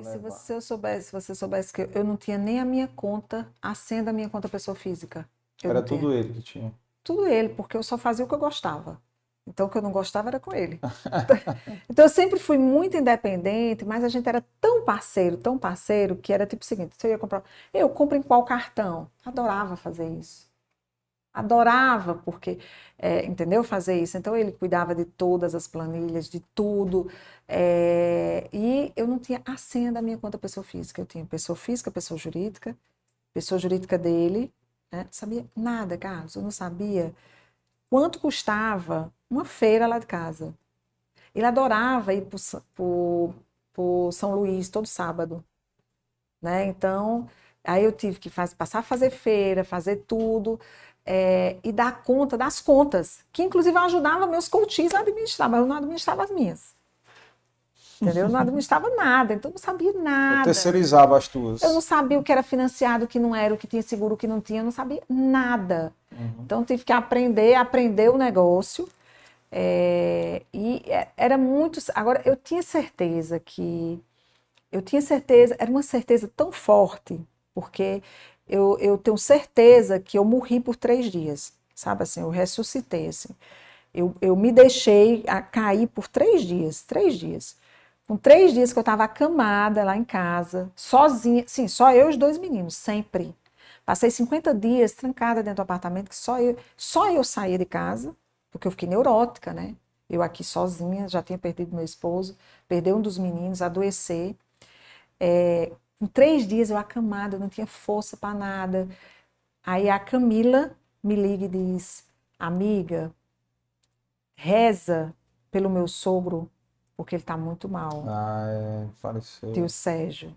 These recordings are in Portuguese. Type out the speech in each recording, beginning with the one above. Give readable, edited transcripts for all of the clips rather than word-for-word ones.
levar. Se você soubesse que eu não tinha nem a minha conta, a senha da minha conta pessoa física. Eu Era não tinha. tudo ele que tinha. Tudo ele, porque eu só fazia o que eu gostava. Então, o que eu não gostava era com ele. Então, eu sempre fui muito independente, mas a gente era tão parceiro, que era tipo o seguinte: se eu ia comprar, eu compro em qual cartão? Adorava fazer isso. Adorava, porque, entendeu? Fazer isso. Então, ele cuidava de todas as planilhas, de tudo. E eu não tinha a senha da minha conta pessoa física. Eu tinha pessoa jurídica dele, né? Não sabia nada, Carlos. Eu não sabia quanto custava uma feira lá de casa. Ele adorava ir para São Luís todo sábado, né? Então, aí eu tive que passar a fazer feira, fazer tudo, e dar conta das contas, que inclusive eu ajudava meus coaches a administrar, mas eu não administrava as minhas. Entendeu? Eu não administrava nada, então eu não sabia Eu nada. terceirizava as Eu não tuas. sabia o que era financiado, o que não era, o que tinha seguro, o que não tinha, eu não sabia nada. Uhum. Então, eu tive que aprender o negócio. Era muito. Agora, eu tinha certeza, era uma certeza tão forte, porque eu tenho certeza que eu morri por 3 dias, sabe assim, eu ressuscitei, assim. Eu me deixei cair por 3 dias, 3 dias. Com 3 dias que eu estava acamada lá em casa, sozinha, sim, só eu e os 2 meninos, sempre. Passei 50 dias trancada dentro do apartamento, que só eu saía de casa, porque eu fiquei neurótica, né? Eu aqui sozinha, já tinha perdido meu esposo, perder um dos meninos, adoecer. Em 3 dias eu acamada, eu não tinha força para nada. Aí a Camila me liga e diz: amiga, reza pelo meu sogro, porque ele está muito mal. Tio Faleceu. Sérgio,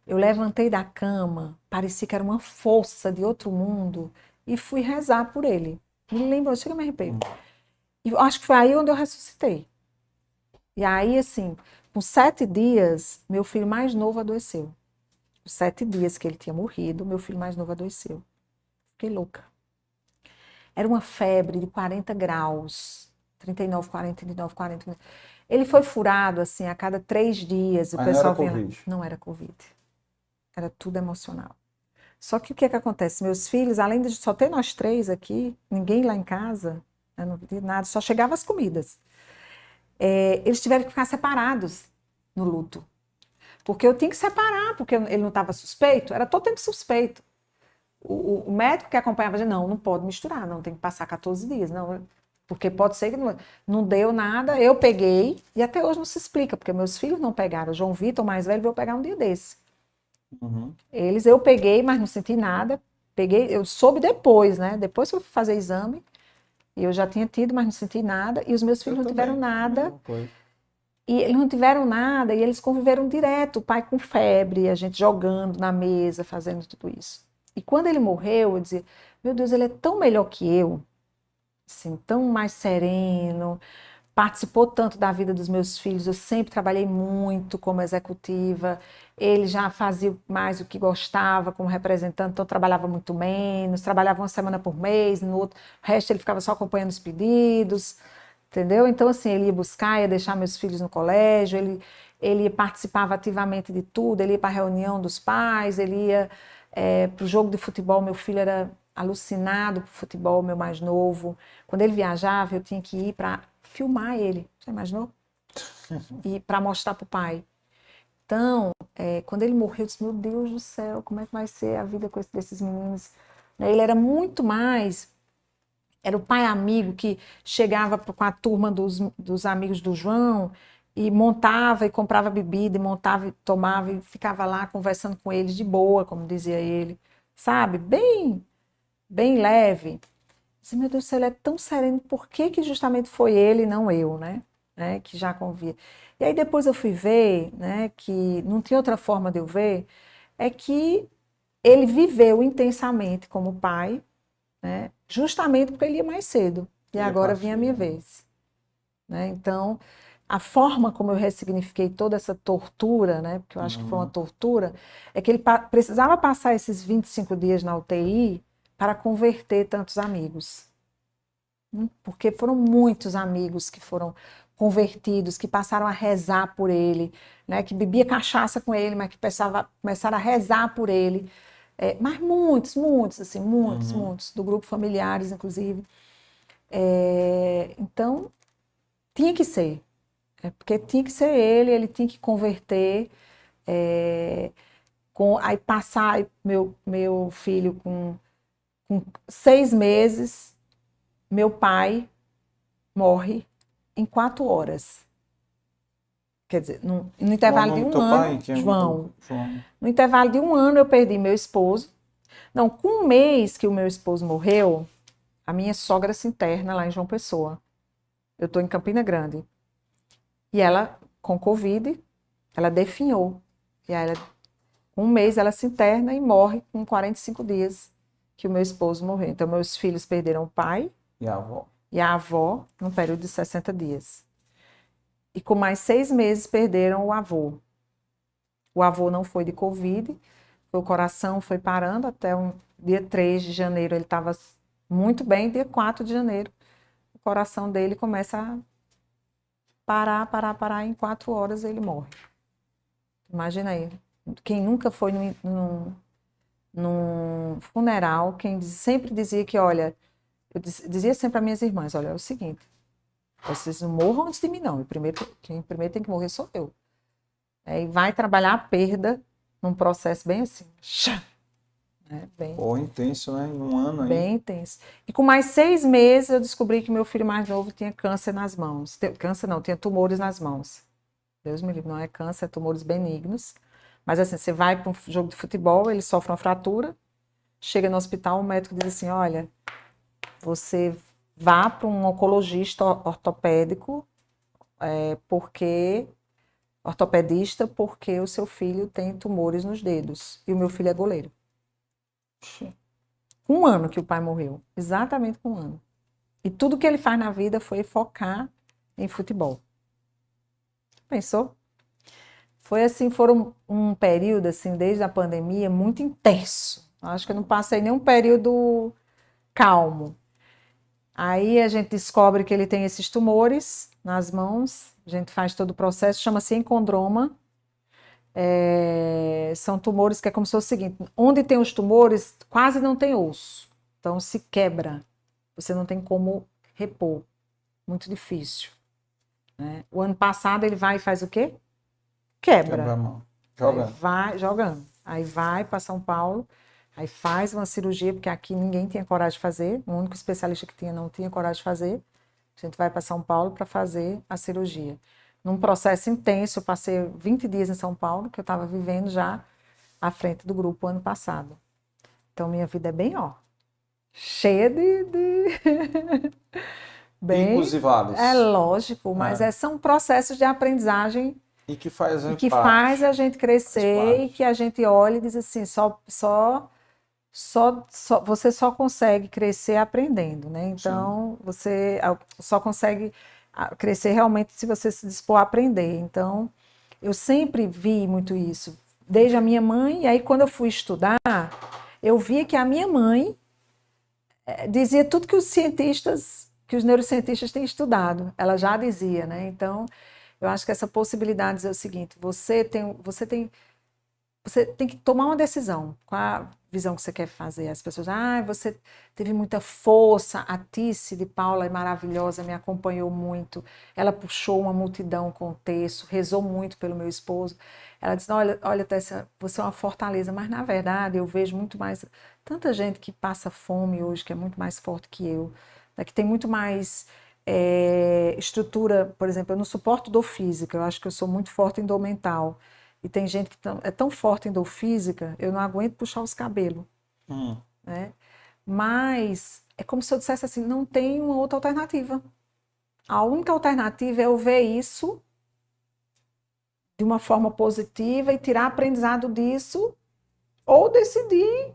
Eu levantei da cama, parecia que era uma força de outro mundo, e fui rezar por ele. Me lembro, chega a me arrepio. E eu acho que foi aí onde eu ressuscitei. E aí, assim, com 7 dias, meu filho mais novo adoeceu. Com 7 dias que ele tinha morrido, meu filho mais novo adoeceu. Fiquei louca. Era uma febre de 40 graus. 39, 40, 39, 40. Ele foi furado, assim, a cada 3 dias. O Mas não era pessoal vinha lá. Covid. Não era Covid. Era tudo emocional. Só que o que é que acontece? Meus filhos, além de só ter nós três aqui, ninguém lá em casa, eu não vi nada, só chegavam as comidas. Eles tiveram que ficar separados no luto. Porque eu tinha que separar, porque ele não estava suspeito, era todo tempo suspeito. O médico que acompanhava dizia: não pode misturar, não, tem que passar 14 dias, não, porque pode ser que não deu nada, eu peguei, e até hoje não se explica, porque meus filhos não pegaram. O João Vitor, o mais velho, veio pegar um dia desse. Uhum. Eu peguei, mas não senti nada. Peguei, eu soube depois, né? Depois que eu fui fazer exame, e eu já tinha tido, mas não senti nada. E os meus Eu filhos não tiveram também. nada. Mesma coisa. E eles não tiveram nada, e eles conviveram direto, o pai com febre, a gente jogando na mesa, fazendo tudo isso. E quando ele morreu, eu dizia: meu Deus, ele é tão melhor que eu, assim, tão mais sereno, participou tanto da vida dos meus filhos, eu sempre trabalhei muito como executiva, ele já fazia mais o que gostava como representante, então eu trabalhava muito menos, trabalhava uma semana por mês, no outro, o resto ele ficava só acompanhando os pedidos, entendeu? Então, assim, ele ia buscar, ia deixar meus filhos no colégio, ele participava ativamente de tudo, ele ia para a reunião dos pais, ele ia para o jogo de futebol, meu filho era alucinado por futebol, meu mais novo. Quando ele viajava, eu tinha que ir para filmar ele, já imaginou? E para mostrar para o pai. Então, quando ele morreu, eu disse: meu Deus do céu, como é que vai ser a vida com desses meninos? Ele era muito mais. Era o pai amigo que chegava com a turma dos amigos do João e montava e comprava bebida, e montava e tomava e ficava lá conversando com eles de boa, como dizia ele, sabe? Bem leve. Disse: meu Deus do céu, ele é tão sereno, por que que justamente foi ele e não eu, né? Que já convia. E aí depois eu fui ver, né, que não tinha outra forma de eu ver, é que ele viveu intensamente como pai, né, justamente porque ele ia mais cedo. E Ele agora vinha a partiu, minha né? vez, né? Então, a forma como eu ressignifiquei toda essa tortura, né, porque eu acho que foi uma Uhum. tortura, é que ele precisava passar esses 25 dias na UTI para converter tantos amigos. Porque foram muitos amigos que foram convertidos, que passaram a rezar por ele, né, que bebia cachaça com ele, mas que começaram a rezar por ele. Mas muitos, assim, muitos, do grupo familiares, inclusive. Então, tinha que ser. Porque tinha que ser ele tinha que converter, aí passar meu filho com 6 meses, meu pai morre em 4 horas. Quer dizer, no intervalo de um ano, João. No intervalo de um ano eu perdi meu esposo. Não, com um mês que o meu esposo morreu, a minha sogra se interna lá em João Pessoa. Eu estou em Campina Grande. E ela, com Covid, ela definhou. E aí, com um mês, ela se interna e morre com 45 dias que o meu esposo morreu. Então, meus filhos perderam o pai e a avó num período de 60 dias. E com mais 6 meses, perderam o avô. O avô não foi de Covid, o coração foi parando até o dia 3 de janeiro, ele estava muito bem, dia 4 de janeiro, o coração dele começa a parar, em 4 horas ele morre. Imagina aí, quem nunca foi num funeral, quem sempre dizia que, olha, eu dizia sempre às minhas irmãs, olha, é o seguinte, vocês não morram antes de mim, não, quem primeiro tem que morrer sou eu. E vai trabalhar a perda num processo bem assim, intenso, né? Em um ano aí. Bem intenso. E com mais 6 meses eu descobri que meu filho mais novo tinha câncer nas mãos. Câncer não, tinha tumores nas mãos. Deus me livre, não é câncer, é tumores benignos. Mas assim, você vai para um jogo de futebol, ele sofre uma fratura, chega no hospital, o médico diz assim, olha, você vá para um oncologista ortopédico, ortopedista, porque o seu filho tem tumores nos dedos. E o meu filho é goleiro. Com 1 ano que o pai morreu. Exatamente com 1 ano. E tudo que ele faz na vida foi focar em futebol. Pensou? Foi assim, foram um período, assim, desde a pandemia, muito intenso. Acho que eu não passei nenhum período calmo. Aí a gente descobre que ele tem esses tumores nas mãos, a gente faz todo o processo, chama-se encondroma. São tumores que é como se fosse o seguinte, onde tem os tumores, quase não tem osso. Então se quebra, você não tem como repor. Muito difícil. Né? O ano passado ele vai e faz o quê? Quebra. A mão. Jogando. Vai jogando. Aí vai para São Paulo, aí faz uma cirurgia, porque aqui ninguém tinha coragem de fazer, o único especialista que tinha não tinha coragem de fazer. A gente vai para São Paulo para fazer a cirurgia. Num processo intenso, eu passei 20 dias em São Paulo, que eu estava vivendo já à frente do grupo ano passado. Então, minha vida é bem, cheia de... bem, picos e vales. É lógico, mas são processos de aprendizagem e que faz a gente crescer e que a gente olha e diz assim, você só consegue crescer aprendendo, né? Então, você só consegue crescer realmente se você se dispor a aprender. Então, eu sempre vi muito isso, desde a minha mãe, e aí quando eu fui estudar, eu via que a minha mãe dizia tudo que os neurocientistas têm estudado, ela já dizia, né? Então, eu acho que essa possibilidade de dizer o seguinte, você tem que tomar uma decisão. Qual a visão que você quer fazer? As pessoas, você teve muita força, a Tice de Paula é maravilhosa, me acompanhou muito, ela puxou uma multidão com o texto, rezou muito pelo meu esposo. Ela disse, olha Tessa, você é uma fortaleza, mas na verdade eu vejo muito mais, tanta gente que passa fome hoje, que é muito mais forte que eu, né, que tem muito mais estrutura, por exemplo, eu não suporto dor física, eu acho que eu sou muito forte em dor mental. E tem gente que é tão forte em dor física, eu não aguento puxar os cabelos. Né? Mas é como se eu dissesse assim, não tem uma outra alternativa. A única alternativa é eu ver isso de uma forma positiva e tirar aprendizado disso ou decidir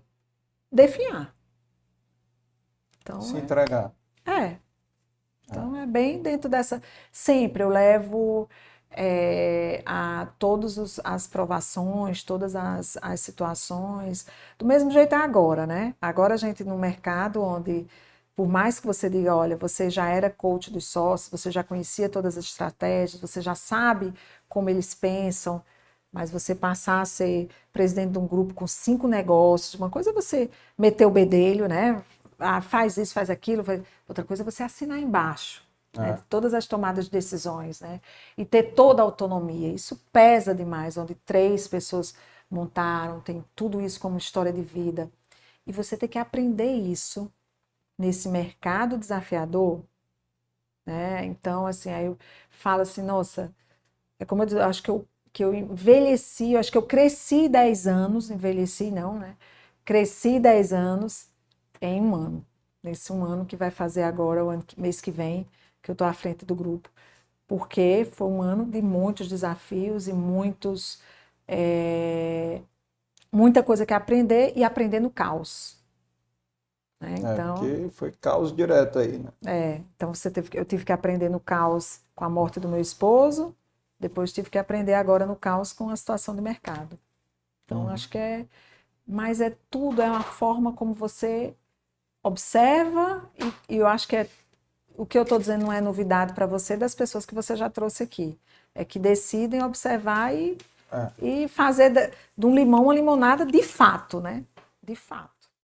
definhar. Então, se entregar. Então é bem dentro dessa... Sempre eu levo a todas as provações, todas as situações, do mesmo jeito é agora, né? Agora a gente no mercado onde Por mais que você diga, olha, você já era coach dos sócios, você já conhecia todas as estratégias, você já sabe como eles pensam, mas você passar a ser presidente de um grupo com 5 negócios, uma coisa é você meter o bedelho, né? Ah, faz isso, faz aquilo. Outra coisa é você assinar embaixo, né? De todas as tomadas de decisões, né? E ter toda a autonomia. Isso pesa demais, onde 3 pessoas montaram, tem tudo isso como história de vida. E você tem que aprender isso nesse mercado desafiador, né? Então, assim, aí eu falo assim, nossa, é como eu digo, acho que eu envelheci, acho que eu cresci 10 anos, envelheci não, né? Cresci 10 anos em um ano. Nesse um ano que vai fazer agora, mês que vem, que eu estou à frente do grupo. Porque foi um ano de muitos desafios e muita coisa que aprender e aprender no caos. Né? Então, porque foi caos direto aí, né? então eu tive que aprender no caos com a morte do meu esposo, depois tive que aprender agora no caos com a situação do mercado. Então, acho que mas é tudo, é uma forma como você observa, e eu acho que o que eu estou dizendo não é novidade para você, das pessoas que você já trouxe aqui. É que decidem observar e fazer de um limão uma limonada de fato, né? De fato.